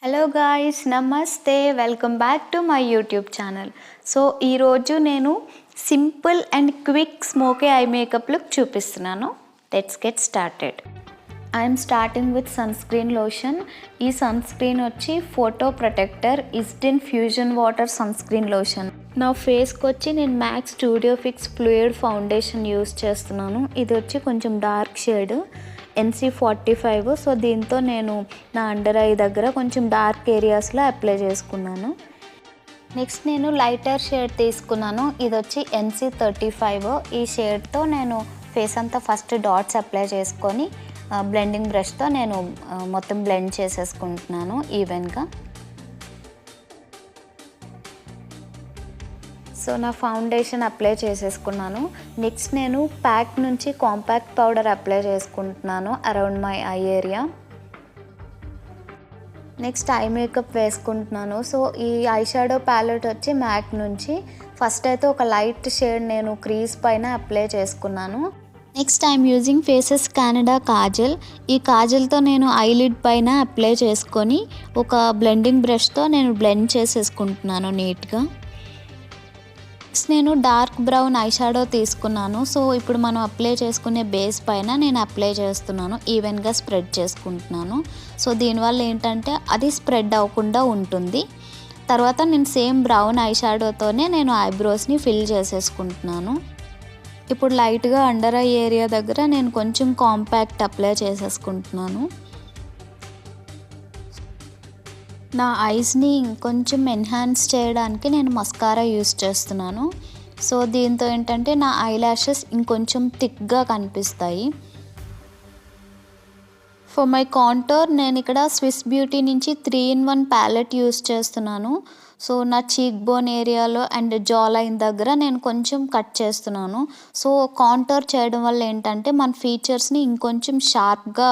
Hello guys, నమస్తే. Welcome back to my YouTube channel. So ఈరోజు నేను simple and quick smoky eye makeup look చూపిస్తున్నాను. Let's get started. I'm starting with sunscreen lotion. ఈ sunscreen వచ్చి photo protector ISDIN fusion water sunscreen lotion. నా ఫేస్కి వచ్చి నేను MAC studio fix fluid foundation use చేస్తున్నాను. ఇది వచ్చి కొంచెం డార్క్ షేడ్ NC45. సో దీంతో నేను నా అండర్ ఐ దగ్గర కొంచెం డార్క్ ఏరియాస్లో అప్లై చేసుకున్నాను. నెక్స్ట్ నేను లైటర్ షేడ్ తీసుకున్నాను. ఇది వచ్చి NC35. ఈ షేడ్తో నేను ఫేస్ అంతా ఫస్ట్ డాట్స్ అప్లై చేసుకొని బ్లెండింగ్ బ్రష్తో నేను మొత్తం బ్లెండ్ చేసేసుకుంటున్నాను ఈవెన్గా. సో నా ఫౌండేషన్ అప్లై చేసేసుకున్నాను. నెక్స్ట్ నేను ప్యాక్ నుంచి కాంపాక్ట్ పౌడర్ అప్లై చేసుకుంటున్నాను around my I area. Next eye makeup వేసుకుంటున్నాను. సో ఈ ఐ షాడో ప్యాలెట్ వచ్చి మ్యాక్ నుంచి ఫస్ట్ అయితే ఒక లైట్ షేడ్ నేను క్రీజ్ పైన అప్లై చేసుకున్నాను. Next I'm using faces Canada Kajal. ఈ కాజల్తో నేను ఐలిడ్ పైన అప్లై చేసుకొని ఒక బ్లెండింగ్ బ్రష్తో నేను బ్లెండ్ చేసేసుకుంటున్నాను నీట్గా. నెక్స్ట్ నేను డార్క్ బ్రౌన్ ఐ షాడో తీసుకున్నాను. సో ఇప్పుడు మనం అప్లై చేసుకునే బేస్ పైన నేను అప్లై చేస్తున్నాను, ఈవెన్గా స్ప్రెడ్ చేసుకుంటున్నాను. సో దీనివల్ల ఏంటంటే అది స్ప్రెడ్ అవ్వకుండా ఉంటుంది. తర్వాత నేను సేమ్ బ్రౌన్ ఐ షాడోతోనే నేను ఐబ్రోస్ని ఫిల్ చేసేసుకుంటున్నాను. ఇప్పుడు లైట్గా అండర్ ఐ ఏరియా దగ్గర నేను కొంచెం కాంపాక్ట్ అప్లై చేసేసుకుంటున్నాను. నా ఐస్ని ఇంకొంచెం ఎన్హాన్స్ చేయడానికి నేను మస్కారా యూస్ చేస్తున్నాను. సో దీంతో ఏంటంటే నా ఐ ల్యాషెస్ ఇంకొంచెం థిక్గా కనిపిస్తాయి. ఫర్ మై కాంటోర్ నేను ఇక్కడ స్విస్ బ్యూటీ నుంచి 3-in-1 ప్యాలెట్ యూస్ చేస్తున్నాను. సో నా చీక్ బోన్ ఏరియాలో అండ్ జా లైన్ దగ్గర నేను కొంచెం కట్ చేస్తున్నాను. సో కాంటోర్ చేయడం వల్ల ఏంటంటే మన ఫీచర్స్ని ఇంకొంచెం షార్ప్గా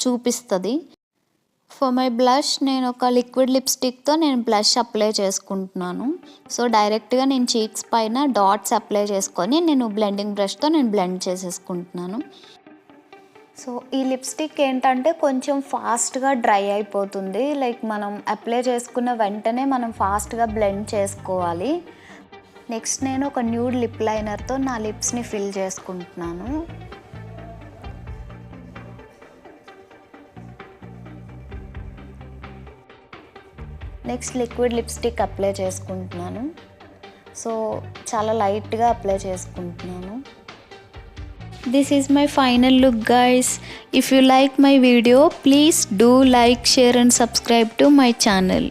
చూపిస్తుంది. ఫర్ మై బ్లష్ నేను ఒక లిక్విడ్ లిప్స్టిక్తో నేను బ్లష్ అప్లై చేసుకుంటున్నాను. సో డైరెక్ట్గా నేను చీక్స్ పైన డాట్స్ అప్లై చేసుకొని నేను బ్లెండింగ్ బ్రష్తో నేను బ్లెండ్ చేసేసుకుంటున్నాను. సో ఈ లిప్స్టిక్ ఏంటంటే కొంచెం ఫాస్ట్గా డ్రై అయిపోతుంది. లైక్ మనం అప్లై చేసుకున్న వెంటనే మనం ఫాస్ట్గా బ్లెండ్ చేసుకోవాలి. నెక్స్ట్ నేను ఒక న్యూడ్ లిప్ లైనర్తో నా లిప్స్ని ఫిల్ చేసుకుంటున్నాను. నెక్స్ట్ లిక్విడ్ లిప్స్టిక్ అప్లై చేసుకుంటున్నాను. సో చాలా లైట్గా అప్లై చేసుకుంటున్నాను. This is my final look guys. If you like my video please do like, share and subscribe to my channel.